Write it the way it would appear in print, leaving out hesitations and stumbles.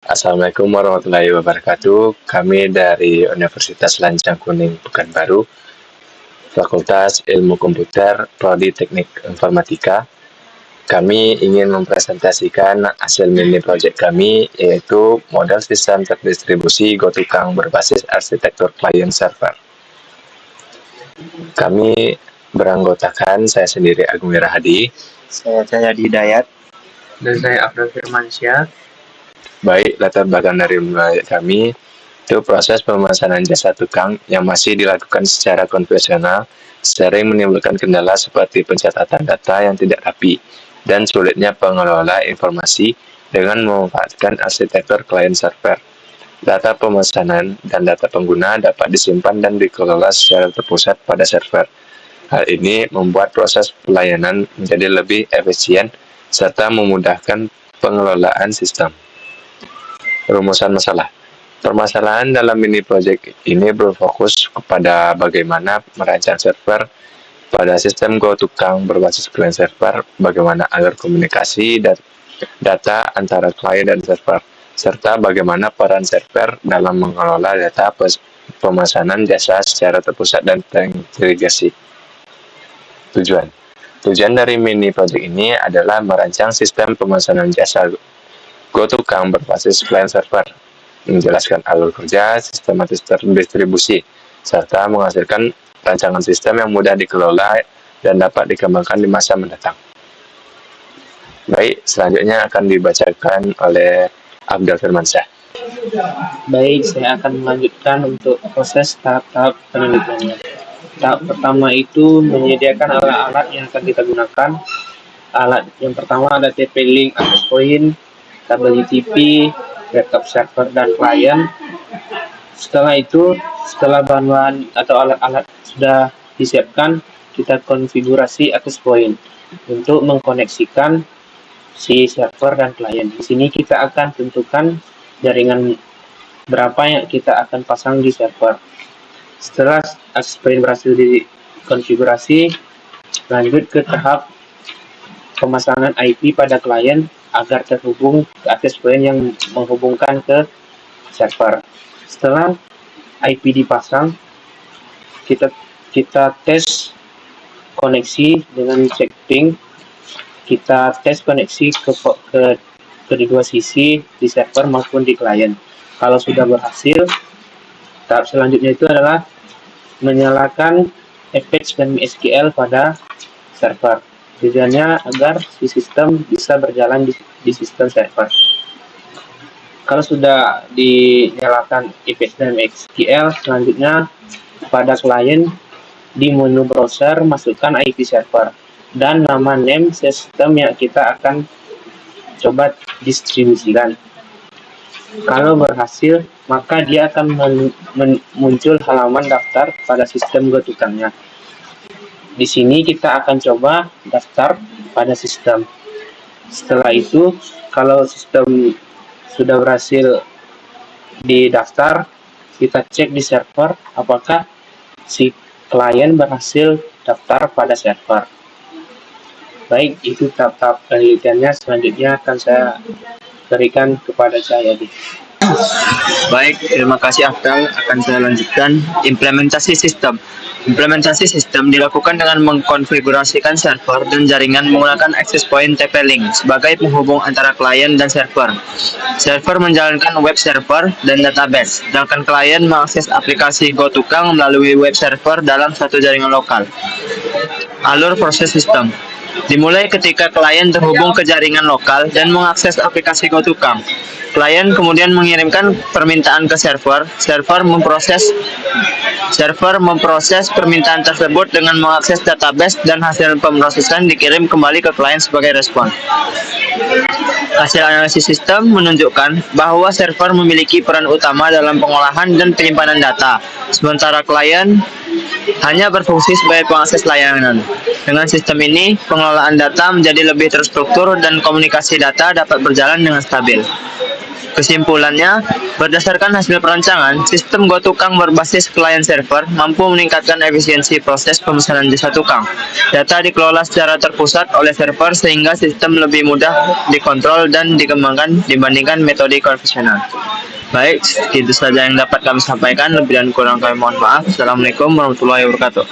Assalamualaikum warahmatullahi wabarakatuh. Kami dari Universitas Lancang Kuning Pekanbaru, Fakultas Ilmu Komputer, Prodi Teknik Informatika. Kami ingin mempresentasikan hasil mini project kami, yaitu model sistem terdistribusi GoToKang berbasis arsitektur client server. Kami beranggotakan saya sendiri Agung Wirahadi, Saya Cahyadi Hidayat. Dan saya Abdul Firmansyah. Baik, latar belakang dari project kami itu proses pemesanan jasa tukang yang masih dilakukan secara konvensional sering menimbulkan kendala seperti pencatatan data yang tidak rapi dan sulitnya pengelola informasi dengan memanfaatkan arsitektur client server. Data pemesanan dan data pengguna dapat disimpan dan dikelola secara terpusat pada server. Hal ini membuat proses pelayanan menjadi lebih efisien serta memudahkan pengelolaan sistem. Rumusan masalah. Permasalahan dalam mini project ini berfokus kepada bagaimana merancang server pada sistem GoToKang berbasis client server, bagaimana alur komunikasi dan data antara klien dan server, serta bagaimana peran server dalam mengelola data pemesanan jasa secara terpusat dan terintegrasi. Tujuan dari mini project ini adalah merancang sistem pemesanan jasa GoToKang berbasis client server, menjelaskan alur kerja, sistematis terdistribusi, serta menghasilkan rancangan sistem yang mudah dikelola dan dapat dikembangkan di masa mendatang. Baik, selanjutnya akan dibacakan oleh Abdul Firmansyah. Baik, saya akan melanjutkan untuk proses tahap-tahap penelitiannya. Tahap pertama itu menyediakan alat-alat yang akan kita gunakan. Alat yang pertama ada TP-Link, access point, kabel UTP, backup server dan klien. Setelah itu, setelah bahan-bahan atau alat-alat sudah disiapkan, kita konfigurasi access point untuk mengkoneksikan si server dan klien. Di sini kita akan tentukan jaringan berapa yang kita akan pasang di server. Setelah access point berhasil dikonfigurasi, lanjut ke tahap pemasangan IP pada klien agar terhubung ke access point yang menghubungkan ke server. Setelah IP dipasang, kita tes koneksi dengan cek ping. Kita tes koneksi ke kedua sisi di server maupun di klien. Kalau sudah berhasil, tahap selanjutnya itu adalah menyalakan Apache dan MySQL pada server. Tujuannya agar si sistem bisa berjalan di sistem server. Kalau sudah dinyalakan Apache dan MySQL, selanjutnya pada klien di menu browser masukkan IP server dan nama name sistem yang kita akan coba distribusikan. Kalau berhasil, maka dia akan muncul halaman daftar pada sistem GoToKang-nya. Di sini kita akan coba daftar pada sistem. Setelah itu, kalau sistem sudah berhasil didaftar, kita cek di server apakah si klien berhasil daftar pada server. Baik, itu tahap-tahap penelitiannya. Selanjutnya akan saya berikan kepada Cahyadi. Baik, terima kasih Abdul. Akan saya lanjutkan implementasi sistem. Implementasi sistem dilakukan dengan mengkonfigurasikan server dan jaringan menggunakan access point TP-Link sebagai penghubung antara klien dan server. Server menjalankan web server dan database, sedangkan klien mengakses aplikasi GoToKang melalui web server dalam satu jaringan lokal. Alur proses sistem dimulai ketika klien terhubung ke jaringan lokal dan mengakses aplikasi GoToKang. Klien kemudian mengirimkan permintaan ke server. Server memproses permintaan tersebut dengan mengakses database dan hasil pemrosesan dikirim kembali ke klien sebagai respon. Hasil analisis sistem menunjukkan bahwa server memiliki peran utama dalam pengolahan dan penyimpanan data, sementara klien hanya berfungsi sebagai pengakses layanan. Dengan sistem ini, pengelolaan data menjadi lebih terstruktur dan komunikasi data dapat berjalan dengan stabil. Kesimpulannya, berdasarkan hasil perancangan, sistem Go Tukang berbasis client server mampu meningkatkan efisiensi proses pemesanan jasa tukang. Data dikelola secara terpusat oleh server sehingga sistem lebih mudah dikontrol dan dikembangkan dibandingkan metode konvensional. Baik, itu saja yang dapat kami sampaikan. Lebih dan kurang kami mohon maaf. Assalamualaikum warahmatullahi wabarakatuh.